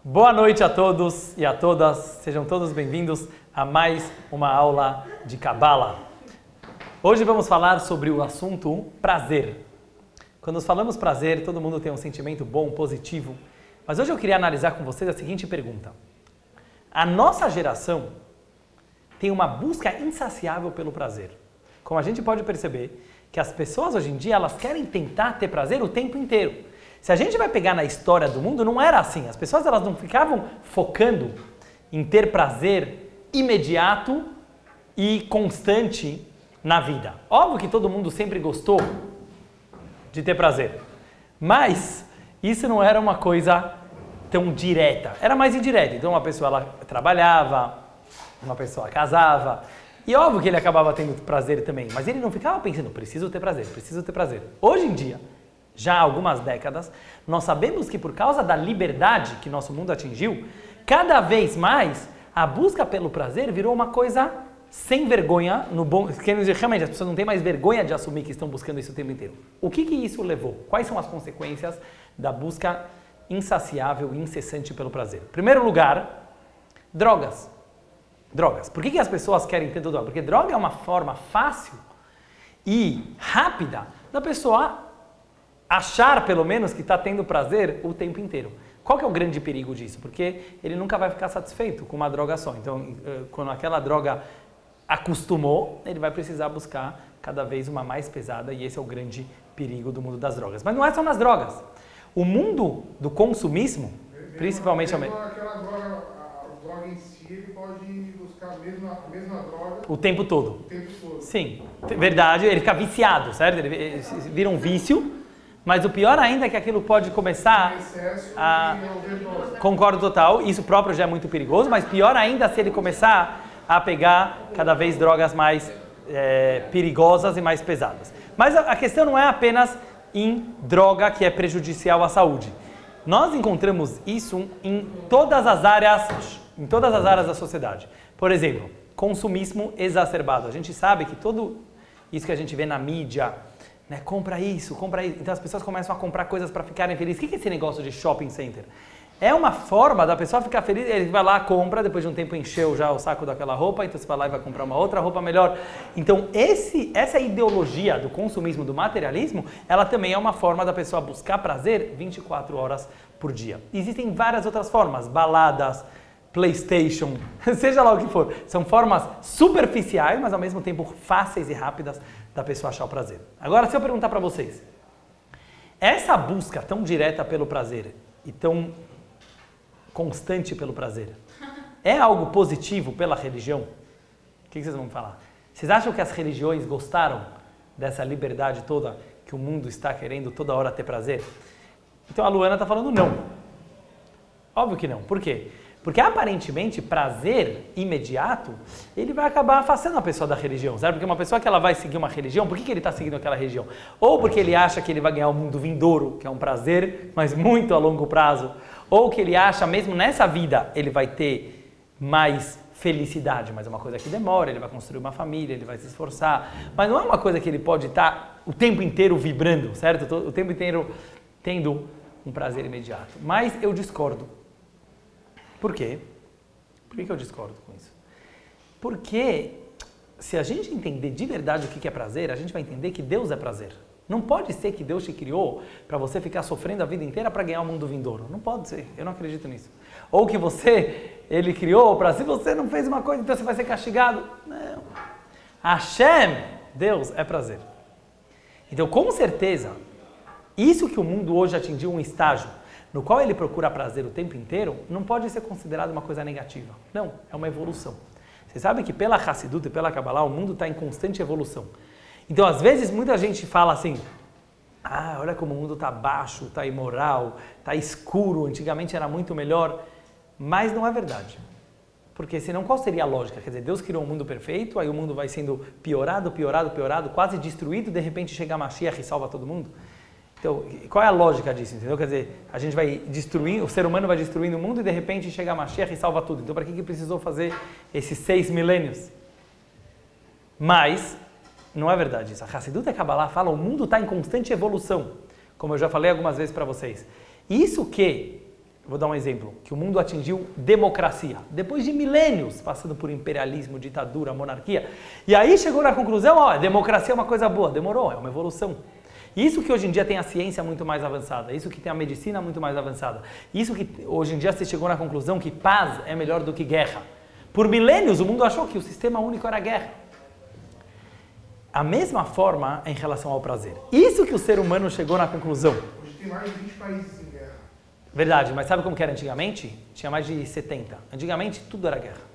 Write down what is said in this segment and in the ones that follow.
Boa noite a todos e a todas, sejam todos bem-vindos a mais uma aula de Kabbalah. Hoje vamos falar sobre o assunto prazer. Quando nós falamos prazer, todo mundo tem um sentimento bom, positivo, mas hoje eu queria analisar com vocês a seguinte pergunta. A nossa geração tem uma busca insaciável pelo prazer. Como a gente pode perceber, que as pessoas hoje em dia elas querem tentar ter prazer o tempo inteiro. Se a gente vai pegar na história do mundo, não era assim. As pessoas elas não ficavam focando em ter prazer imediato e constante na vida. Óbvio que todo mundo sempre gostou de ter prazer, mas isso não era uma coisa tão direta. Era mais indireta. Então uma pessoa ela trabalhava, uma pessoa casava, e óbvio que ele acabava tendo prazer também, mas ele não ficava pensando, preciso ter prazer, preciso ter prazer. Hoje em dia, já há algumas décadas, nós sabemos que por causa da liberdade que nosso mundo atingiu, cada vez mais a busca pelo prazer virou uma coisa sem vergonha, no bom, querendo dizer, realmente as pessoas não têm mais vergonha de assumir que estão buscando isso o tempo inteiro. O que isso levou? Quais são as consequências da busca insaciável e incessante pelo prazer? Em primeiro lugar, drogas. Drogas. Por que as pessoas querem ter droga? Porque droga é uma forma fácil e rápida da pessoa achar, pelo menos, que está tendo prazer o tempo inteiro. Qual que é o grande perigo disso? Porque ele nunca vai ficar satisfeito com uma droga só. Então, quando aquela droga acostumou, ele vai precisar buscar cada vez uma mais pesada e esse é o grande perigo do mundo das drogas. Mas não é só nas drogas. O mundo do consumismo, principalmente... Aquela droga em si, ele pode buscar a mesma droga... O tempo todo. O tempo todo. Sim, verdade. Ele fica viciado, certo? Ele vira um vício. Mas o pior ainda é que aquilo pode começar a... Concordo total, isso próprio já é muito perigoso, mas pior ainda se ele começar a pegar cada vez drogas mais perigosas e mais pesadas. Mas a questão não é apenas em droga que é prejudicial à saúde. Nós encontramos isso em todas as áreas da sociedade. Por exemplo, consumismo exacerbado. A gente sabe que tudo isso que a gente vê na mídia... Compra isso, compra isso. Então as pessoas começam a comprar coisas para ficarem felizes. O que é esse negócio de shopping center? É uma forma da pessoa ficar feliz. Ele vai lá, compra, depois de um tempo encheu já o saco daquela roupa, então você vai lá e vai comprar uma outra roupa melhor. Então essa ideologia do consumismo, do materialismo, ela também é uma forma da pessoa buscar prazer 24 horas por dia. Existem várias outras formas, baladas, PlayStation, seja lá o que for. São formas superficiais, mas ao mesmo tempo fáceis e rápidas da pessoa achar o prazer. Agora, se eu perguntar para vocês, essa busca tão direta pelo prazer e tão constante pelo prazer, é algo positivo pela religião? O que vocês vão falar? Vocês acham que as religiões gostaram dessa liberdade toda que o mundo está querendo toda hora ter prazer? Então a Luana está falando não. Óbvio que não. Por quê? Porque aparentemente prazer imediato, ele vai acabar afastando a pessoa da religião, certo? Porque uma pessoa que ela vai seguir uma religião, por que ele está seguindo aquela religião? Ou porque ele acha que ele vai ganhar o mundo vindouro, que é um prazer, mas muito a longo prazo. Ou que ele acha, mesmo nessa vida, ele vai ter mais felicidade, mas é uma coisa que demora, ele vai construir uma família, ele vai se esforçar. Mas não é uma coisa que ele pode estar o tempo inteiro vibrando, certo? O tempo inteiro tendo um prazer imediato. Mas eu discordo. Por quê? Por que eu discordo com isso? Porque se a gente entender de verdade o que é prazer, a gente vai entender que Deus é prazer. Não pode ser que Deus te criou para você ficar sofrendo a vida inteira para ganhar o mundo vindouro. Não pode ser, eu não acredito nisso. Ou que Ele criou para se você não fez uma coisa, então você vai ser castigado. Não. Hashem, Deus, é prazer. Então, com certeza, isso que o mundo hoje atingiu um estágio no qual ele procura prazer o tempo inteiro, não pode ser considerado uma coisa negativa. Não, é uma evolução. Você sabe que pela Hassidut e pela Kabbalah, o mundo está em constante evolução. Então, às vezes, muita gente fala assim, olha como o mundo está baixo, está imoral, está escuro, antigamente era muito melhor, mas não é verdade. Porque senão qual seria a lógica? Quer dizer, Deus criou um mundo perfeito, aí o mundo vai sendo piorado, quase destruído, de repente chega a Mashiach e salva todo mundo? Então, qual é a lógica disso, entendeu? Quer dizer, a gente vai destruindo, o ser humano vai destruindo o mundo e de repente chega a Mashiach e salva tudo. Então, para que precisou fazer esses 6 milênios? Mas, não é verdade isso. A Hassidut e a Kabbalah fala, o mundo está em constante evolução, como eu já falei algumas vezes para vocês. Isso que vou dar um exemplo, que o mundo atingiu democracia, depois de milênios, passando por imperialismo, ditadura, monarquia, e aí chegou na conclusão, ó, democracia é uma coisa boa, demorou, é uma evolução. Isso que hoje em dia tem a ciência muito mais avançada, isso que tem a medicina muito mais avançada, isso que hoje em dia você chegou na conclusão que paz é melhor do que guerra. Por milênios o mundo achou que o sistema único era guerra. A mesma forma em relação ao prazer. Isso que o ser humano chegou na conclusão. Hoje tem mais de 20 países em guerra. Verdade, mas sabe como que era antigamente? Tinha mais de 70. Antigamente tudo era guerra.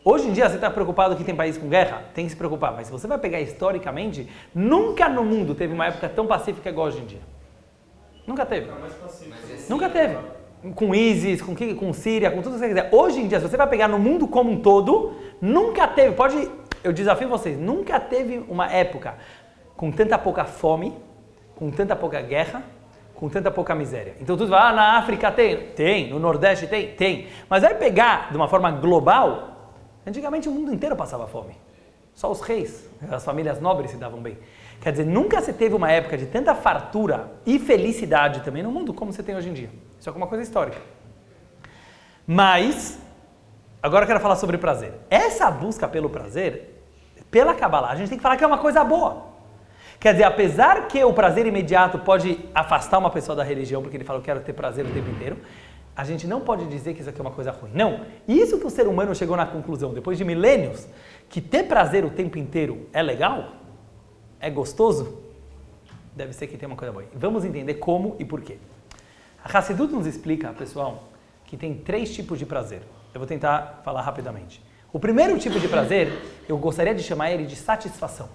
Hoje em dia você está preocupado que tem país com guerra? Tem que se preocupar, mas se você vai pegar historicamente, nunca no mundo teve uma época tão pacífica igual hoje em dia. Nunca teve. Nunca teve. Com ISIS, com Síria, com tudo que você quiser. Hoje em dia, se você vai pegar no mundo como um todo, nunca teve, eu desafio vocês, nunca teve uma época com tanta pouca fome, com tanta pouca guerra, com tanta pouca miséria. Então tudo vai, na África tem, no Nordeste tem. Mas vai pegar de uma forma global, antigamente o mundo inteiro passava fome. Só os reis, as famílias nobres se davam bem. Quer dizer, nunca se teve uma época de tanta fartura e felicidade também no mundo como você tem hoje em dia. Isso é uma coisa histórica. Mas, agora eu quero falar sobre prazer. Essa busca pelo prazer, pela Kabbalah, a gente tem que falar que é uma coisa boa. Quer dizer, apesar que o prazer imediato pode afastar uma pessoa da religião, porque ele fala, eu quero ter prazer o tempo inteiro, a gente não pode dizer que isso aqui é uma coisa ruim. Não. Isso que o ser humano chegou na conclusão, depois de milênios, que ter prazer o tempo inteiro é legal, é gostoso, deve ser que tem uma coisa boa. Vamos entender como e por quê. A Hassidut nos explica, pessoal, que tem 3 tipos de prazer. Eu vou tentar falar rapidamente. O primeiro tipo de prazer, eu gostaria de chamar ele de satisfação.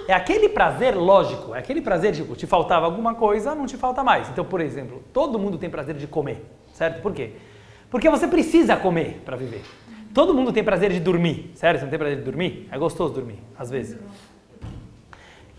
É aquele prazer lógico, é aquele prazer, tipo, te faltava alguma coisa, não te falta mais. Então, por exemplo, todo mundo tem prazer de comer, certo? Por quê? Porque você precisa comer para viver. Todo mundo tem prazer de dormir, sério? Você não tem prazer de dormir? É gostoso dormir, às vezes.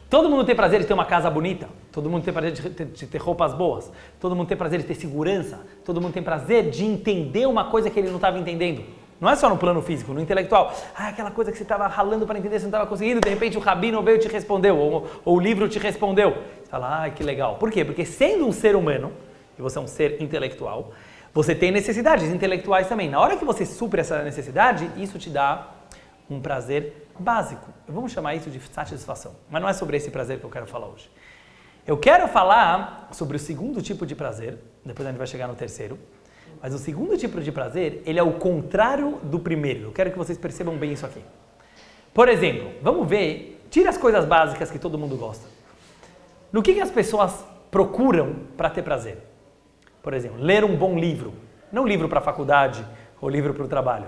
Todo mundo tem prazer de ter uma casa bonita, todo mundo tem prazer de ter roupas boas, todo mundo tem prazer de ter segurança, todo mundo tem prazer de entender uma coisa que ele não estava entendendo. Não é só no plano físico, no intelectual. Aquela coisa que você estava ralando para entender, você não estava conseguindo, de repente o rabino veio e te respondeu, ou o livro te respondeu. Você fala, que legal. Por quê? Porque sendo um ser humano, e você é um ser intelectual, você tem necessidades intelectuais também. Na hora que você supre essa necessidade, isso te dá um prazer básico. Vamos chamar isso de satisfação. Mas não é sobre esse prazer que eu quero falar hoje. Eu quero falar sobre o segundo tipo de prazer, depois a gente vai chegar no terceiro. Mas o segundo tipo de prazer, ele é o contrário do primeiro. Eu quero que vocês percebam bem isso aqui. Por exemplo, vamos ver, tira as coisas básicas que todo mundo gosta. No que as pessoas procuram para ter prazer? Por exemplo, ler um bom livro. Não livro para a faculdade ou livro para o trabalho.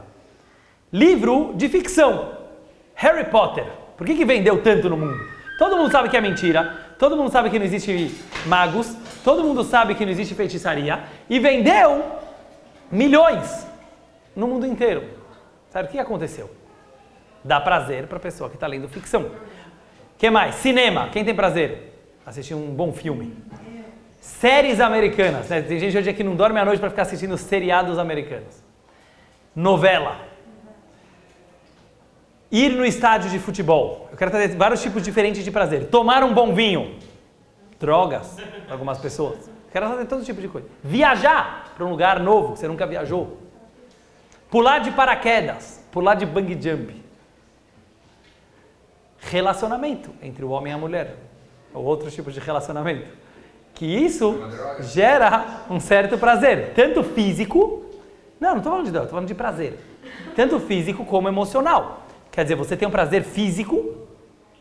Livro de ficção. Harry Potter. Por que vendeu tanto no mundo? Todo mundo sabe que é mentira. Todo mundo sabe que não existe magos. Todo mundo sabe que não existe feitiçaria. E vendeu milhões no mundo inteiro. Sabe o que aconteceu? Dá prazer para a pessoa que está lendo ficção. O que mais? Cinema. Quem tem prazer? Assistir um bom filme. Séries americanas. Né? Tem gente hoje que não dorme à noite para ficar assistindo seriados americanos. Novela. Ir no estádio de futebol. Eu quero trazer vários tipos diferentes de prazer. Tomar um bom vinho. Drogas, para algumas pessoas. Eu quero fazer todo tipo de coisa. Viajar para um lugar novo que você nunca viajou. Pular de paraquedas. Pular de bungee jump. Relacionamento entre o homem e a mulher. Ou outros tipos de relacionamento. Que isso gera um certo prazer. Tanto físico... Não estou falando de droga, estou falando de prazer. Tanto físico como emocional. Quer dizer, você tem um prazer físico.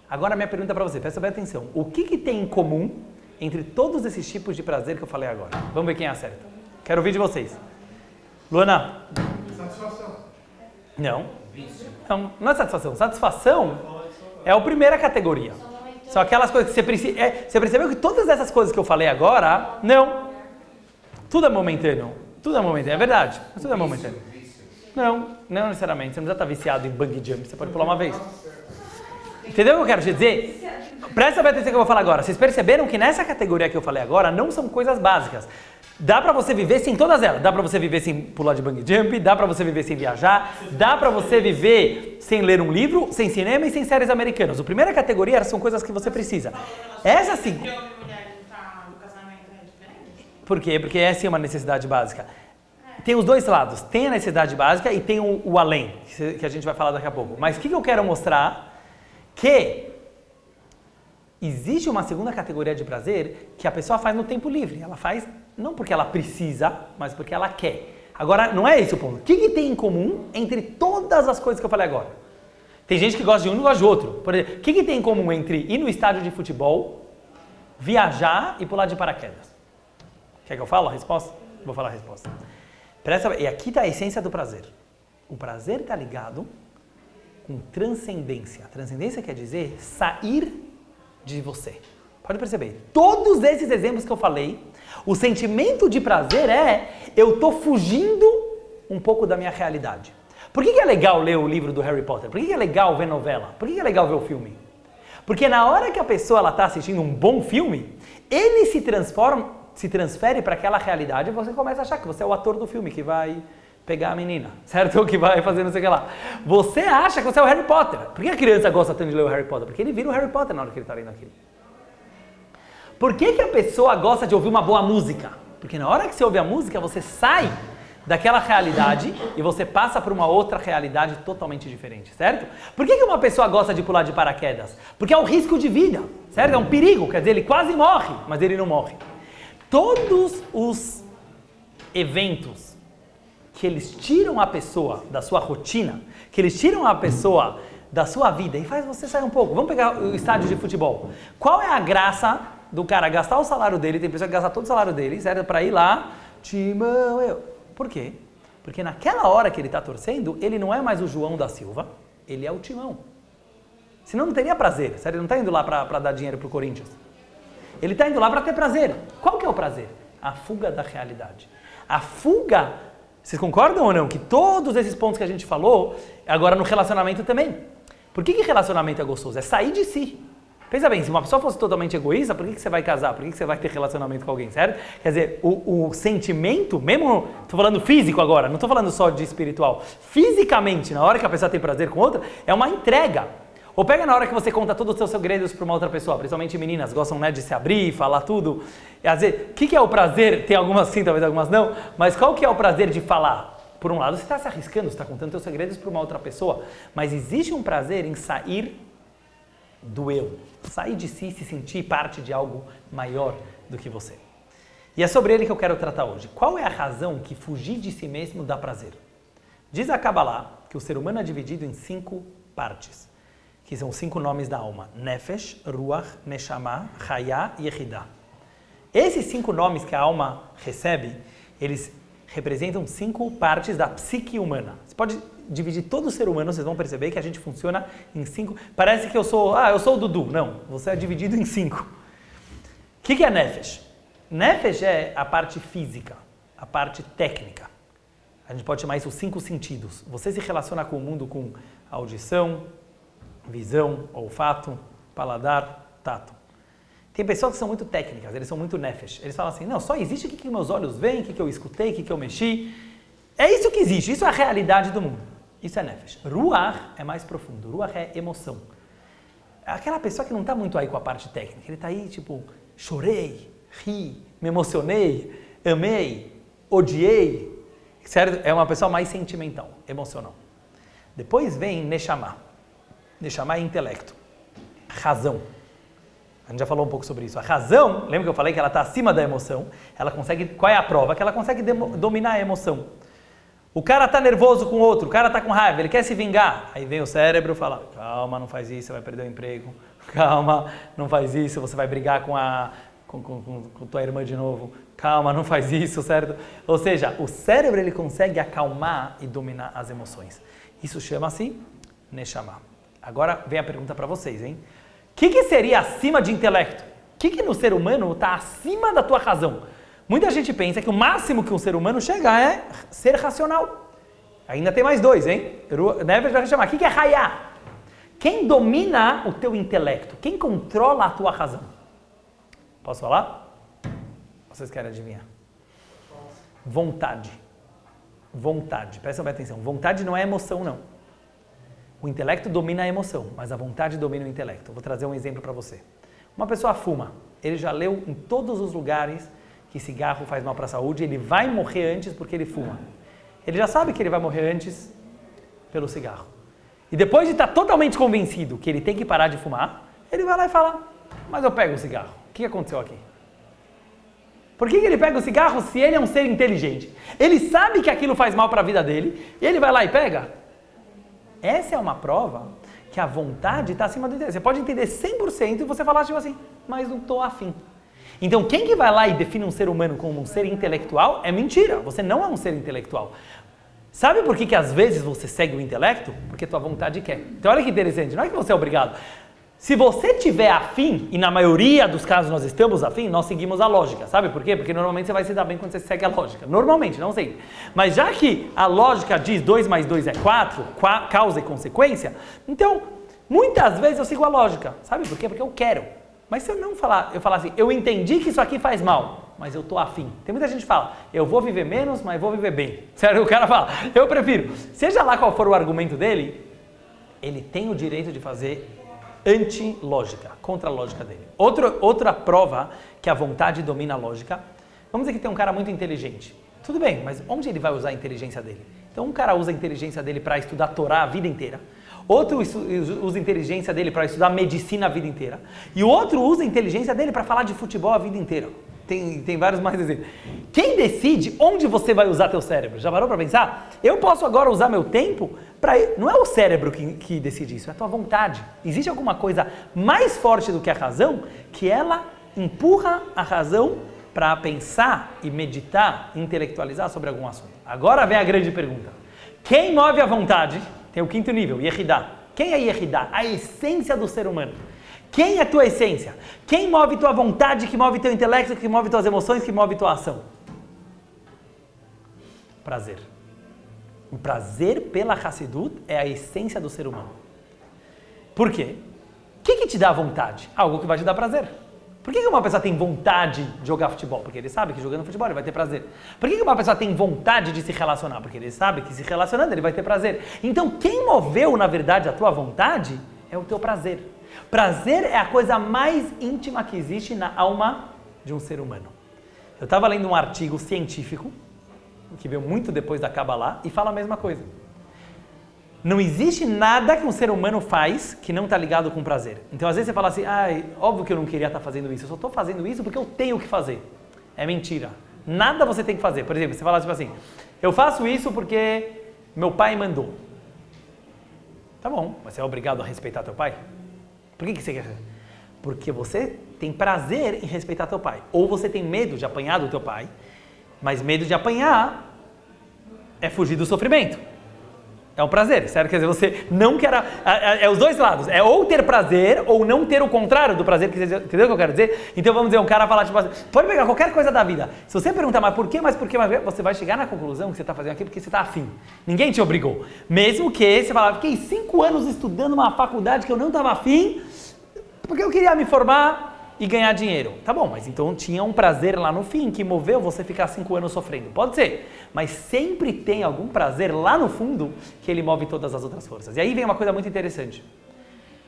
Agora a minha pergunta para você, presta bem atenção. O que tem em comum entre todos esses tipos de prazer que eu falei agora? Vamos ver quem acerta. Quero ouvir de vocês. Luana? Satisfação. Não. Não é satisfação. Satisfação é a primeira categoria. São aquelas coisas que você precisa... você percebeu que todas essas coisas que eu falei agora, não. Tudo é momentâneo. Tudo é momentâneo, é verdade. Mas tudo é momentâneo. Não necessariamente. Você não precisa estar viciado em bungee jump. Você pode pular uma vez. Entendeu o que eu quero te dizer? Presta bem atenção no que eu vou falar agora. Vocês perceberam que nessa categoria que eu falei agora não são coisas básicas. Dá pra você viver sem todas elas. Dá pra você viver sem pular de bungee jump, dá pra você viver sem viajar, dá pra você viver sem ler um livro, sem cinema e sem séries americanas. A primeira categoria são coisas que você precisa. Essa sim. Por quê? Porque essa é uma necessidade básica. Tem os dois lados. Tem a necessidade básica e tem o além, que a gente vai falar daqui a pouco. Mas o que eu quero mostrar? Que existe uma segunda categoria de prazer que a pessoa faz no tempo livre. Ela faz não porque ela precisa, mas porque ela quer. Agora, não é esse o ponto. O que tem em comum entre todas as coisas que eu falei agora? Tem gente que gosta de um e não gosta de outro. Por exemplo, o que tem em comum entre ir no estádio de futebol, viajar e pular de paraquedas? Quer que eu fale a resposta? Vou falar a resposta. E aqui está a essência do prazer. O prazer está ligado com transcendência. Transcendência quer dizer sair de você. Pode perceber. Todos esses exemplos que eu falei, o sentimento de prazer é eu estou fugindo um pouco da minha realidade. Por que é legal ler o livro do Harry Potter? Por que é legal ver novela? Por que é legal ver o filme? Porque na hora que a pessoa está assistindo um bom filme, ele se transfere para aquela realidade e você começa a achar que você é o ator do filme que vai pegar a menina, certo? Ou que vai fazer não sei o que lá. Você acha que você é o Harry Potter. Por que a criança gosta tanto de ler o Harry Potter? Porque ele vira o Harry Potter na hora que ele está lendo aquilo. Por que a pessoa gosta de ouvir uma boa música? Porque na hora que você ouve a música, você sai daquela realidade e você passa para uma outra realidade totalmente diferente, certo? Por que uma pessoa gosta de pular de paraquedas? Porque é um risco de vida, certo? É um perigo, quer dizer, ele quase morre, mas ele não morre. Todos os eventos que eles tiram a pessoa da sua rotina, que eles tiram a pessoa da sua vida e faz você sair um pouco. Vamos pegar o estádio de futebol. Qual é a graça do cara gastar o salário dele, tem pessoa que gasta todo o salário dele, certo? Para ir lá, Timão, Por quê? Porque naquela hora que ele está torcendo, ele não é mais o João da Silva, ele é o Timão. Senão não teria prazer, certo? Ele não está indo lá para dar dinheiro para o Corinthians. Ele está indo lá para ter prazer. Qual que é o prazer? A fuga da realidade. A fuga, vocês concordam ou não? Que todos esses pontos que a gente falou, agora no relacionamento também. Por que relacionamento é gostoso? É sair de si. Pensa bem, se uma pessoa fosse totalmente egoísta, por que você vai casar? Por que você vai ter relacionamento com alguém, certo? Quer dizer, o sentimento, mesmo, estou falando físico agora, não estou falando só de espiritual. Fisicamente, na hora que a pessoa tem prazer com outra, é uma entrega. Ou pega na hora que você conta todos os seus segredos para uma outra pessoa, principalmente meninas, gostam, né, de se abrir, falar tudo. E às vezes, o que é o prazer? Tem algumas sim, talvez algumas não, mas qual que é o prazer de falar? Por um lado, você está se arriscando, você está contando seus segredos para uma outra pessoa, mas existe um prazer em sair do eu. Sair de si, se sentir parte de algo maior do que você. E é sobre ele que eu quero tratar hoje. Qual é a razão que fugir de si mesmo dá prazer? Diz a Kabbalah que o ser humano é dividido em 5 partes, que são 5 nomes da alma: Nefesh, Ruach, Neshama, Hayah e Yehidah. Esses 5 nomes que a alma recebe, eles representam 5 partes da psique humana. Você pode dividir todo o ser humano, vocês vão perceber que a gente funciona em 5. Parece que eu sou o Dudu. Não, você é dividido em 5. O que é Nefesh? Nefesh é a parte física, a parte técnica. A gente pode chamar isso os 5 sentidos. Você se relaciona com o mundo com audição, visão, olfato, paladar, tato. Tem pessoas que são muito técnicas, eles são muito nefesh. Eles falam assim, não, só existe o que meus olhos veem, o que eu escutei, o que eu mexi. É isso que existe, isso é a realidade do mundo. Isso é nefesh. Ruach é mais profundo, ruach é emoção. Aquela pessoa que não está muito aí com a parte técnica, ele está aí tipo, chorei, ri, me emocionei, amei, odiei. Certo? É uma pessoa mais sentimental, emocional. Depois vem neshama. Neshama é intelecto, razão. A gente já falou um pouco sobre isso. A razão, lembra que eu falei que ela está acima da emoção? Ela consegue, qual é a prova? Que ela consegue dominar a emoção. O cara está nervoso com o outro, o cara está com raiva, ele quer se vingar. Aí vem o cérebro e fala, calma, não faz isso, você vai perder o emprego. Calma, não faz isso, você vai brigar com tua irmã de novo. Calma, não faz isso, certo? Ou seja, o cérebro ele consegue acalmar e dominar as emoções. Isso chama-se Neshama. Agora vem a pergunta para vocês, hein? O que seria acima de intelecto? O que no ser humano está acima da tua razão? Muita gente pensa que o máximo que um ser humano chega é ser racional. Ainda tem mais 2, hein? Nefesh vai chamar. O que é Hayah? Quem domina o teu intelecto? Quem controla a tua razão? Posso falar? Vocês querem adivinhar? Vontade. Vontade. Prestem bem atenção. Vontade não é emoção, não. O intelecto domina a emoção, mas a vontade domina o intelecto. Eu vou trazer um exemplo para você. Uma pessoa fuma. Ele já leu em todos os lugares que cigarro faz mal para a saúde, ele vai morrer antes porque ele fuma. Ele já sabe que ele vai morrer antes pelo cigarro. E depois de estar totalmente convencido que ele tem que parar de fumar, ele vai lá e fala, mas eu pego o cigarro. O que aconteceu aqui? Por que ele pega o cigarro se ele é um ser inteligente? Ele sabe que aquilo faz mal para a vida dele, e ele vai lá e pega? Essa é uma prova que a vontade está acima do interesse. Você pode entender 100% e você falar tipo assim, mas não estou afim. Então quem que vai lá e define um ser humano como um ser intelectual é mentira. Você não é um ser intelectual. Sabe por que às vezes você segue o intelecto? Porque tua vontade quer. Então olha que interessante, não é que você é obrigado. Se você tiver afim, e na maioria dos casos nós estamos afim, nós seguimos a lógica. Sabe por quê? Porque normalmente você vai se dar bem quando você segue a lógica. Normalmente, não sempre. Mas já que a lógica diz 2 mais 2 é 4, causa e consequência, então muitas vezes eu sigo a lógica. Sabe por quê? Porque eu quero. Mas se eu não falar, eu falar assim, eu entendi que isso aqui faz mal, mas eu tô afim. Tem muita gente que fala, eu vou viver menos, mas vou viver bem. Sério, o cara fala, eu prefiro. Seja lá qual for o argumento dele, ele tem o direito de fazer anti-lógica, contra a lógica dele. Outra prova que a vontade domina a lógica, vamos dizer que tem um cara muito inteligente. Tudo bem, mas onde ele vai usar a inteligência dele? Então um cara usa a inteligência dele para estudar a Torá a vida inteira. Outro usa a inteligência dele para estudar medicina a vida inteira. E o outro usa a inteligência dele para falar de futebol a vida inteira. Tem vários mais exemplos. Quem decide onde você vai usar teu cérebro? Já parou para pensar? Eu posso agora usar meu tempo para... Não é o cérebro que decide isso, é a tua vontade. Existe alguma coisa mais forte do que a razão que ela empurra a razão para pensar e meditar, intelectualizar sobre algum assunto. Agora vem a grande pergunta. Quem move a vontade... Tem o quinto nível, Yehidá. Quem é Yehidá? A essência do ser humano. Quem é tua essência? Quem move tua vontade, que move teu intelecto, que move tuas emoções, que move tua ação? Prazer. O prazer pela Hassidut é a essência do ser humano. Por quê? O que te dá vontade? Algo que vai te dar prazer. Por que uma pessoa tem vontade de jogar futebol? Porque ele sabe que jogando futebol ele vai ter prazer. Por que uma pessoa tem vontade de se relacionar? Porque ele sabe que se relacionando ele vai ter prazer. Então quem moveu, na verdade, a tua vontade é o teu prazer. Prazer é a coisa mais íntima que existe na alma de um ser humano. Eu estava lendo um artigo científico, que veio muito depois da Kabbalah, e fala a mesma coisa. Não existe nada que um ser humano faz que não está ligado com prazer. Então, às vezes você fala assim, óbvio que eu não queria estar fazendo isso, eu só estou fazendo isso porque eu tenho que fazer. É mentira. Nada você tem que fazer. Por exemplo, você fala tipo assim, eu faço isso porque meu pai mandou. Tá bom, mas você é obrigado a respeitar teu pai? Por que você quer? Porque você tem prazer em respeitar teu pai. Ou você tem medo de apanhar do teu pai, mas medo de apanhar é fugir do sofrimento. É um prazer, certo? Quer dizer, você não quer... É os dois lados. É ou ter prazer ou não ter o contrário do prazer. Entendeu o que eu quero dizer? Então vamos dizer, um cara falar tipo assim, pode pegar qualquer coisa da vida. Se você perguntar, mas por quê, você vai chegar na conclusão que você está fazendo aquilo porque você está afim. Ninguém te obrigou. Mesmo que você fala, fiquei 5 anos estudando uma faculdade que eu não estava afim, porque eu queria me formar e ganhar dinheiro. Tá bom, mas então tinha um prazer lá no fim que moveu você ficar 5 anos sofrendo. Pode ser, mas sempre tem algum prazer lá no fundo que ele move todas as outras forças. E aí vem uma coisa muito interessante.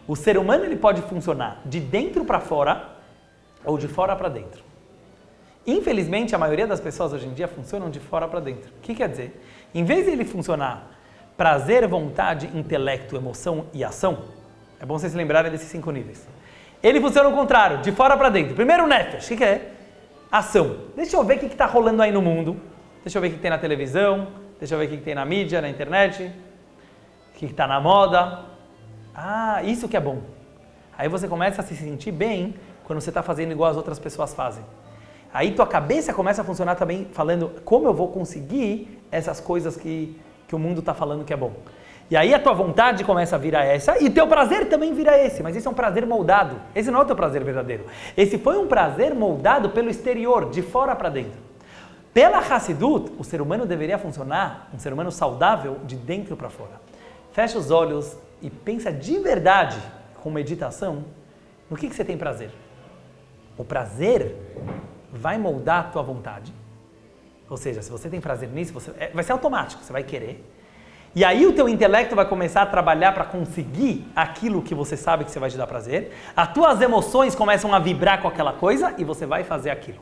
O ser humano ele pode funcionar de dentro para fora ou de fora para dentro. Infelizmente, a maioria das pessoas hoje em dia funcionam de fora para dentro. O que quer dizer? Em vez de ele funcionar prazer, vontade, intelecto, emoção e ação, é bom vocês se lembrarem desses 5 níveis. Ele funciona ao contrário, de fora para dentro. Primeiro o nefesh, o que é? Ação. Deixa eu ver o que está rolando aí no mundo. Deixa eu ver o que tem na televisão. Deixa eu ver o que tem na mídia, na internet. O que está na moda. Ah, isso que é bom. Aí você começa a se sentir bem quando você está fazendo igual as outras pessoas fazem. Aí tua cabeça começa a funcionar também falando como eu vou conseguir essas coisas que o mundo está falando que é bom. E aí a tua vontade começa a virar essa e teu prazer também vira esse, mas esse é um prazer moldado. Esse não é o teu prazer verdadeiro. Esse foi um prazer moldado pelo exterior, de fora para dentro. Pela Hassidut, o ser humano deveria funcionar, um ser humano saudável, de dentro para fora. Fecha os olhos e pensa de verdade, com meditação, no que você tem prazer. O prazer vai moldar a tua vontade. Ou seja, se você tem prazer nisso, vai ser automático, você vai querer. E aí o teu intelecto vai começar a trabalhar para conseguir aquilo que você sabe que você vai te dar prazer. As tuas emoções começam a vibrar com aquela coisa e você vai fazer aquilo.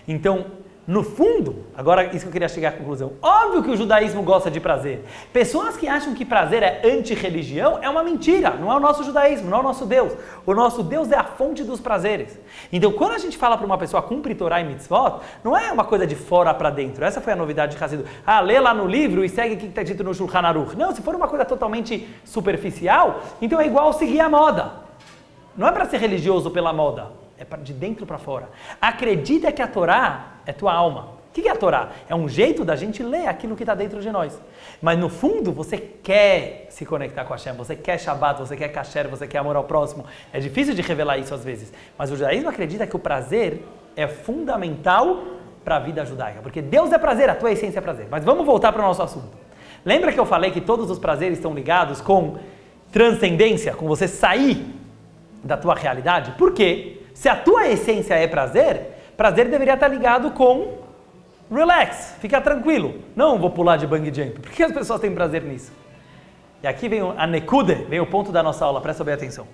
Então, No fundo, agora isso que eu queria chegar à conclusão, óbvio que o judaísmo gosta de prazer. Pessoas que acham que prazer é anti-religião é uma mentira, não é o nosso judaísmo, não é o nosso Deus. O nosso Deus é a fonte dos prazeres. Então quando a gente fala para uma pessoa cumpre Torá e mitzvot, não é uma coisa de fora para dentro. Essa foi a novidade de Hassidut. Lê lá no livro e segue o que está dito no Shulchan Aruch. Não, se for uma coisa totalmente superficial, então é igual seguir a moda. Não é para ser religioso pela moda, é de dentro para fora. Acredita que a Torá é tua alma. O que é a Torá? É um jeito da gente ler aquilo que está dentro de nós. Mas no fundo, você quer se conectar com Hashem, você quer Shabbat, você quer kasher, você quer amor ao próximo. É difícil de revelar isso às vezes. Mas o judaísmo acredita que o prazer é fundamental para a vida judaica. Porque Deus é prazer, a tua essência é prazer. Mas vamos voltar para o nosso assunto. Lembra que eu falei que todos os prazeres estão ligados com transcendência, com você sair da tua realidade? Por quê? Se a tua essência é prazer, prazer deveria estar ligado com relax, fica tranquilo. Não vou pular de bungee jump. Por que as pessoas têm prazer nisso? E aqui vem a nekude, vem o ponto da nossa aula, presta bem atenção.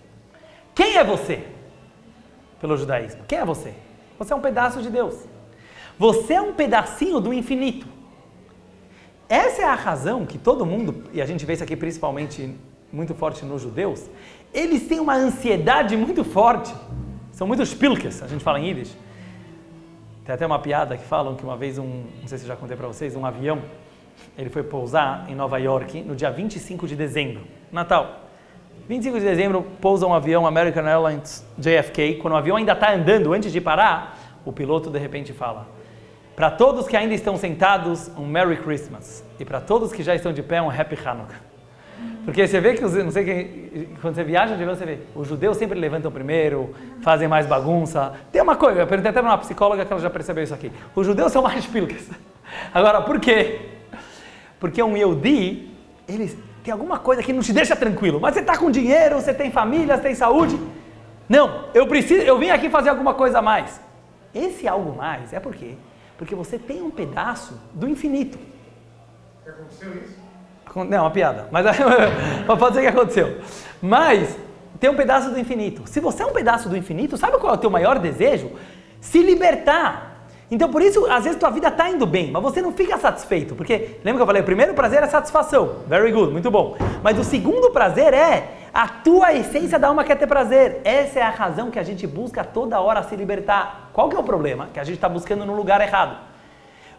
Quem é você? Pelo judaísmo. Quem é você? Você é um pedaço de Deus. Você é um pedacinho do infinito. Essa é a razão que todo mundo, e a gente vê isso aqui principalmente muito forte nos judeus, eles têm uma ansiedade muito forte. São muito spilkes, a gente fala em Yiddish. Tem até uma piada que falam que uma vez, não sei se eu já contei para vocês, um avião, ele foi pousar em Nova York no dia 25 de dezembro, Natal. 25 de dezembro, pousa um avião American Airlines JFK, quando o avião ainda está andando, antes de parar, o piloto de repente fala: para todos que ainda estão sentados, um Merry Christmas. E para todos que já estão de pé, um Happy Hanukkah. Porque você vê que, não sei quem, quando você viaja de avião, você vê, os judeus sempre levantam primeiro, fazem mais bagunça. Tem uma coisa, eu perguntei até para uma psicóloga que ela já percebeu isso aqui. Os judeus são mais pilcas. Agora, por quê? Porque um Yehudi, eles tem alguma coisa que não te deixa tranquilo. Mas você está com dinheiro, você tem família, você tem saúde. Não, eu vim aqui fazer alguma coisa a mais. Esse algo mais é por quê? Porque você tem um pedaço do infinito. Aconteceu isso? Não, é uma piada, mas pode ser que aconteceu. Mas tem um pedaço do infinito. Se você é um pedaço do infinito, sabe qual é o teu maior desejo? Se libertar. Então por isso, às vezes tua vida está indo bem, mas você não fica satisfeito. Porque, lembra que eu falei, o primeiro prazer é satisfação. Very good, muito bom. Mas o segundo prazer é a tua essência da alma quer ter prazer. Essa é a razão que a gente busca toda hora se libertar. Qual que é o problema? Que a gente está buscando no lugar errado.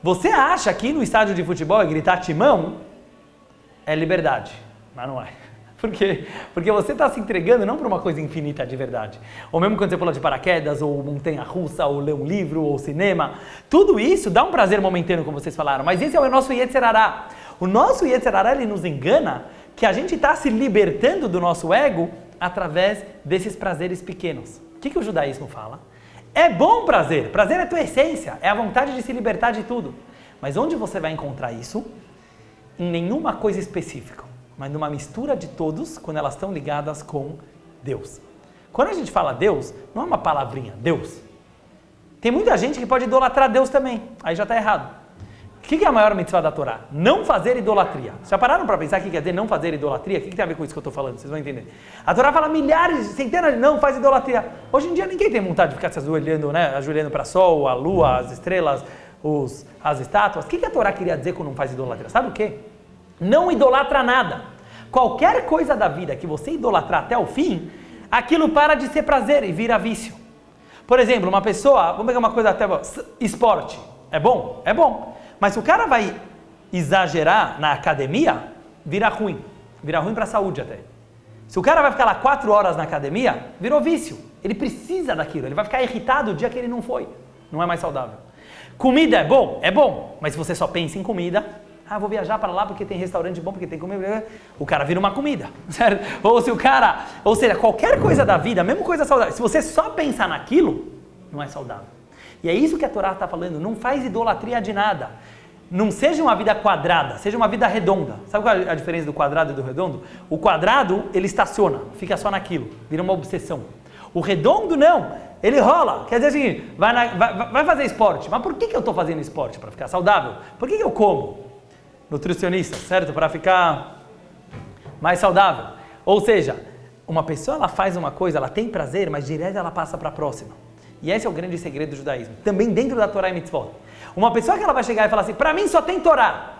Você acha que no estádio de futebol é gritar timão? É liberdade, mas não é. Por quê? Porque você está se entregando não para uma coisa infinita de verdade. Ou mesmo quando você pula de paraquedas, ou montanha-russa, ou lê um livro, ou cinema. Tudo isso dá um prazer momentâneo, como vocês falaram. Mas esse é o nosso Yetzer Hará. O nosso Yetzer Hará, ele nos engana que a gente está se libertando do nosso ego através desses prazeres pequenos. O que o judaísmo fala? É bom prazer. Prazer é tua essência. É a vontade de se libertar de tudo. Mas onde você vai encontrar isso? Em nenhuma coisa específica, mas numa mistura de todos, quando elas estão ligadas com Deus. Quando a gente fala Deus, não é uma palavrinha, Deus. Tem muita gente que pode idolatrar Deus também, aí já está errado. O que é a maior mitzvah da Torá? Não fazer idolatria. Já pararam para pensar o que quer dizer não fazer idolatria? O que tem a ver com isso que eu estou falando? Vocês vão entender. A Torá fala milhares, centenas de não faz idolatria. Hoje em dia ninguém tem vontade de ficar se ajoelhando, né? Ajoelhando para o sol, a lua, as estrelas, as estátuas. O que a Torá queria dizer com não faz idolatria? Sabe o quê? Não idolatra nada. Qualquer coisa da vida que você idolatrar até o fim, aquilo para de ser prazer e vira vício. Por exemplo, uma pessoa, vamos pegar uma coisa até esporte. É bom? É bom. Mas se o cara vai exagerar na academia, vira ruim. Vira ruim para a saúde até. Se o cara vai ficar lá 4 horas na academia, virou vício. Ele precisa daquilo. Ele vai ficar irritado o dia que ele não foi. Não é mais saudável. Comida é bom? É bom. Mas se você só pensa em comida, vou viajar para lá porque tem restaurante bom, porque tem comida, o cara vira uma comida, certo? Ou seja, qualquer coisa da vida, mesmo coisa saudável, se você só pensar naquilo, não é saudável. E é isso que a Torá está falando, não faz idolatria de nada. Não seja uma vida quadrada, seja uma vida redonda. Sabe qual é a diferença do quadrado e do redondo? O quadrado, ele estaciona, fica só naquilo, vira uma obsessão. O redondo não, ele rola. Quer dizer assim, vai fazer esporte. Mas por que eu estou fazendo esporte? Para ficar saudável. Por que eu como? Nutricionista, certo? Para ficar mais saudável. Ou seja, uma pessoa ela faz uma coisa, ela tem prazer, mas direto ela passa para a próxima. E esse é o grande segredo do judaísmo. Também dentro da Torá e Mitzvot. Uma pessoa que ela vai chegar e falar assim, para mim só tem Torá.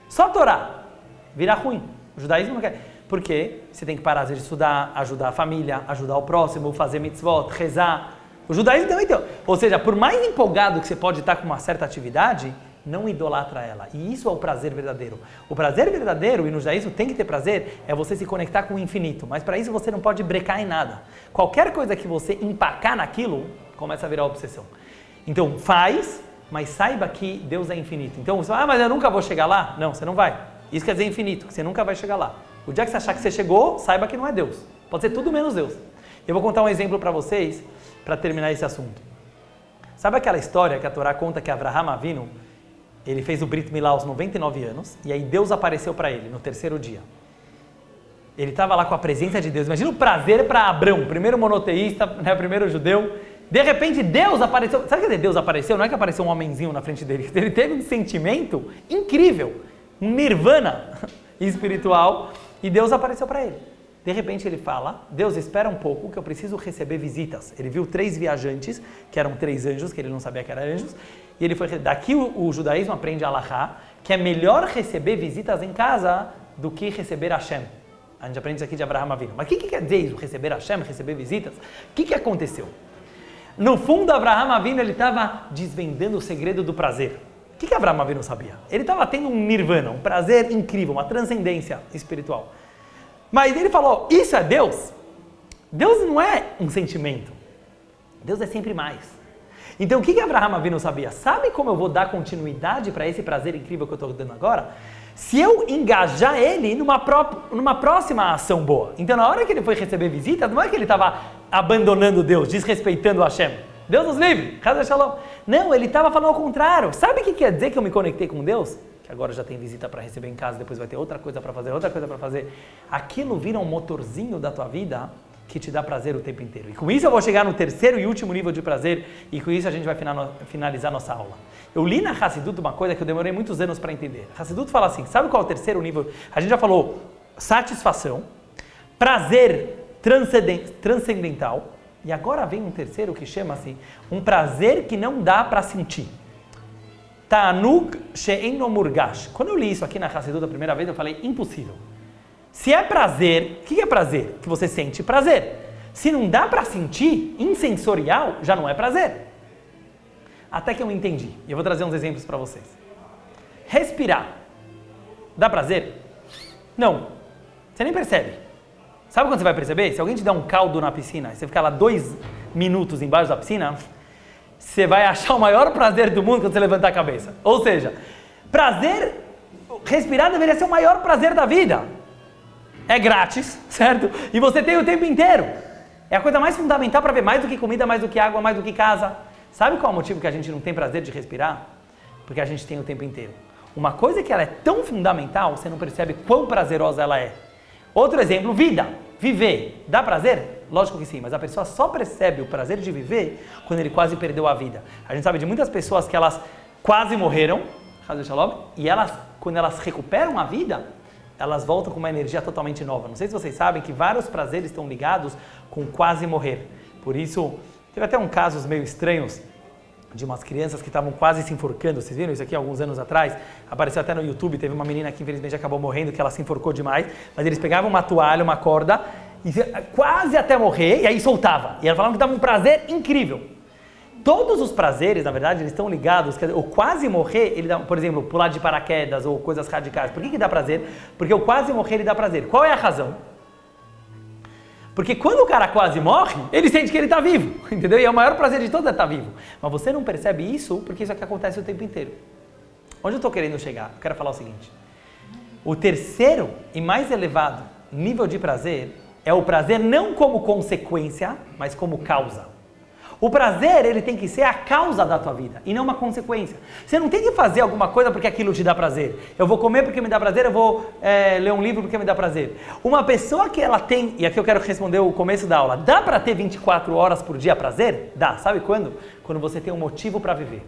Só Torá. Vira ruim. O judaísmo não quer. Por quê? Você tem que parar de estudar, ajudar a família, ajudar o próximo, fazer mitzvot, rezar. O judaísmo também tem. Ou seja, por mais empolgado que você pode estar com uma certa atividade, não idolatra ela. E isso é o prazer verdadeiro. O prazer verdadeiro, e no judaísmo tem que ter prazer, é você se conectar com o infinito. Mas para isso você não pode brecar em nada. Qualquer coisa que você empacar naquilo, começa a virar obsessão. Então faz, mas saiba que Deus é infinito. Então você fala, mas eu nunca vou chegar lá? Não, você não vai. Isso quer dizer infinito, que você nunca vai chegar lá. O dia que você achar que você chegou, saiba que não é Deus. Pode ser tudo menos Deus. Eu vou contar um exemplo para vocês, para terminar esse assunto. Sabe aquela história que a Torá conta que Avraham Avinu, ele fez o Brit Milá aos 99 anos, e aí Deus apareceu para ele no terceiro dia. Ele estava lá com a presença de Deus. Imagina o prazer para Abrão, primeiro monoteísta, né, primeiro judeu. De repente Deus apareceu. Sabe que Deus apareceu? Não é que apareceu um homenzinho na frente dele. Ele teve um sentimento incrível, um nirvana espiritual, e Deus apareceu para ele. De repente ele fala, Deus, espera um pouco que eu preciso receber visitas. Ele viu 3 viajantes, que eram 3 anjos, que ele não sabia que eram anjos, e ele foi, daqui o judaísmo aprende a Alahá, que é melhor receber visitas em casa do que receber Hashem. A gente aprende isso aqui de Avraham Avinu. Mas o que quer dizer isso? Receber Hashem, receber visitas? O que aconteceu? No fundo, Avraham Avinu, ele estava desvendando o segredo do prazer. O que Avraham Avinu sabia? Ele estava tendo um nirvana, um prazer incrível, uma transcendência espiritual. Mas ele falou, isso é Deus? Deus não é um sentimento. Deus é sempre mais. Então o que Avraham Avinu sabia? Sabe como eu vou dar continuidade para esse prazer incrível que eu estou dando agora? Se eu engajar ele numa próxima ação boa. Então na hora que ele foi receber visitas, não é que ele estava abandonando Deus, desrespeitando Hashem. Deus nos livre, Chas Shalom. Não, ele estava falando ao contrário. Sabe o que quer dizer que eu me conectei com Deus? Que agora já tem visita para receber em casa, depois vai ter outra coisa para fazer, outra coisa para fazer. Aquilo vira um motorzinho da tua vida que te dá prazer o tempo inteiro. E com isso eu vou chegar no terceiro e último nível de prazer, e com isso a gente vai finalizar nossa aula. Eu li na Hassidut uma coisa que eu demorei muitos anos para entender. Hassidut fala assim, sabe qual é o terceiro nível? A gente já falou satisfação, prazer transcendental, e agora vem um terceiro que chama-se um prazer que não dá para sentir. Ta'anug she'eino murgash. Quando eu li isso aqui na Hassidut a primeira vez, eu falei, impossível. Se é prazer, o que é prazer? Que você sente prazer. Se não dá para sentir, insensorial, já não é prazer. Até que eu entendi. E eu vou trazer uns exemplos para vocês. Respirar. Dá prazer? Não. Você nem percebe. Sabe quando você vai perceber? Se alguém te dá um caldo na piscina, e você ficar lá 2 minutos embaixo da piscina, você vai achar o maior prazer do mundo quando você levantar a cabeça. Ou seja, prazer, respirar deveria ser o maior prazer da vida. É grátis, certo? E você tem o tempo inteiro. É a coisa mais fundamental para ver, mais do que comida, mais do que água, mais do que casa. Sabe qual é o motivo que a gente não tem prazer de respirar? Porque a gente tem o tempo inteiro. Uma coisa que ela é tão fundamental, você não percebe quão prazerosa ela é. Outro exemplo, vida. Viver. Dá prazer? Lógico que sim, mas a pessoa só percebe o prazer de viver quando ele quase perdeu a vida. A gente sabe de muitas pessoas que elas quase morreram, e elas, quando elas recuperam a vida, elas voltam com uma energia totalmente nova. Não sei se vocês sabem que vários prazeres estão ligados com quase morrer. Por isso, teve até casos meio estranhos de umas crianças que estavam quase se enforcando. Vocês viram isso aqui alguns anos atrás? Apareceu até no YouTube, teve uma menina que infelizmente acabou morrendo, que ela se enforcou demais, mas eles pegavam uma toalha, uma corda, e quase até morrer, e aí soltava. E ela falava que dava um prazer incrível. Todos os prazeres, na verdade, eles estão ligados, quer dizer, o quase morrer, ele dá, por exemplo, pular de paraquedas ou coisas radicais. Por que dá prazer? Porque o quase morrer, ele dá prazer. Qual é a razão? Porque quando o cara quase morre, ele sente que ele está vivo, entendeu? E é o maior prazer de todos é estar vivo. Mas você não percebe isso porque isso aqui acontece o tempo inteiro. Onde eu estou querendo chegar? Eu quero falar o seguinte. O terceiro e mais elevado nível de prazer é o prazer não como consequência, mas como causa. O prazer, ele tem que ser a causa da tua vida e não uma consequência. Você não tem que fazer alguma coisa porque aquilo te dá prazer. Eu vou comer porque me dá prazer, eu vou ler um livro porque me dá prazer. Uma pessoa que ela tem, e aqui eu quero responder o começo da aula, dá para ter 24 horas por dia prazer? Dá. Sabe quando? Quando você tem um motivo para viver.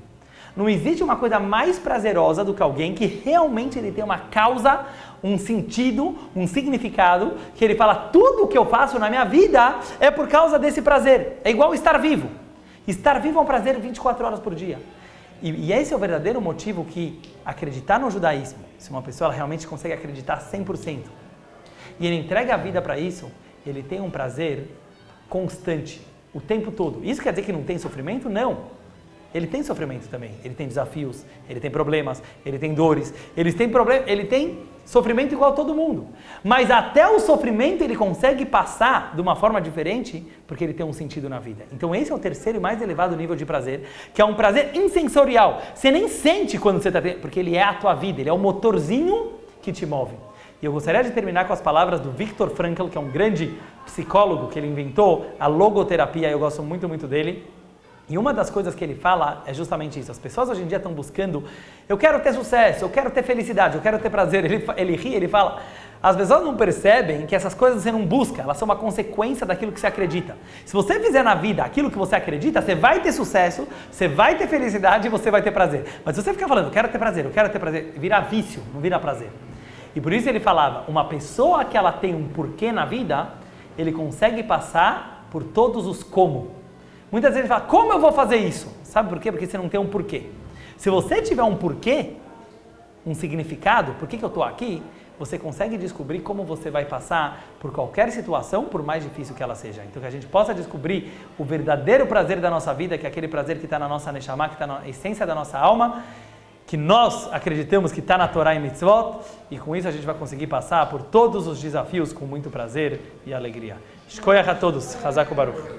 Não existe uma coisa mais prazerosa do que alguém que realmente ele tem uma causa, um sentido, um significado, que ele fala, tudo o que eu faço na minha vida é por causa desse prazer. É igual estar vivo. Estar vivo é um prazer 24 horas por dia. E esse é o verdadeiro motivo que acreditar no judaísmo, se uma pessoa realmente consegue acreditar 100%, e ele entrega a vida para isso, ele tem um prazer constante, o tempo todo. Isso quer dizer que não tem sofrimento? Não. Ele tem sofrimento também, ele tem desafios, ele tem problemas, ele tem dores, ele tem sofrimento igual a todo mundo. Mas até o sofrimento ele consegue passar de uma forma diferente, porque ele tem um sentido na vida. Então esse é o terceiro e mais elevado nível de prazer, que é um prazer insensorial. Você nem sente quando você está tendo, porque ele é a tua vida, ele é o motorzinho que te move. E eu gostaria de terminar com as palavras do Viktor Frankl, que é um grande psicólogo que ele inventou a logoterapia, eu gosto muito, muito dele. E uma das coisas que ele fala é justamente isso. As pessoas hoje em dia estão buscando, eu quero ter sucesso, eu quero ter felicidade, eu quero ter prazer. Ele ri, ele fala, as pessoas não percebem que essas coisas você não busca, elas são uma consequência daquilo que você acredita. Se você fizer na vida aquilo que você acredita, você vai ter sucesso, você vai ter felicidade e você vai ter prazer. Mas se você ficar falando, eu quero ter prazer, vira vício, não vira prazer. E por isso ele falava, uma pessoa que ela tem um porquê na vida, ele consegue passar por todos os como. Muitas vezes ele fala, como eu vou fazer isso? Sabe por quê? Porque você não tem um porquê. Se você tiver um porquê, um significado, por que eu estou aqui, você consegue descobrir como você vai passar por qualquer situação, por mais difícil que ela seja. Então que a gente possa descobrir o verdadeiro prazer da nossa vida, que é aquele prazer que está na nossa Neshama, que está na essência da nossa alma, que nós acreditamos que está na Torá e Mitzvot, e com isso a gente vai conseguir passar por todos os desafios com muito prazer e alegria. Shkoyach a todos. Hazak Baruch.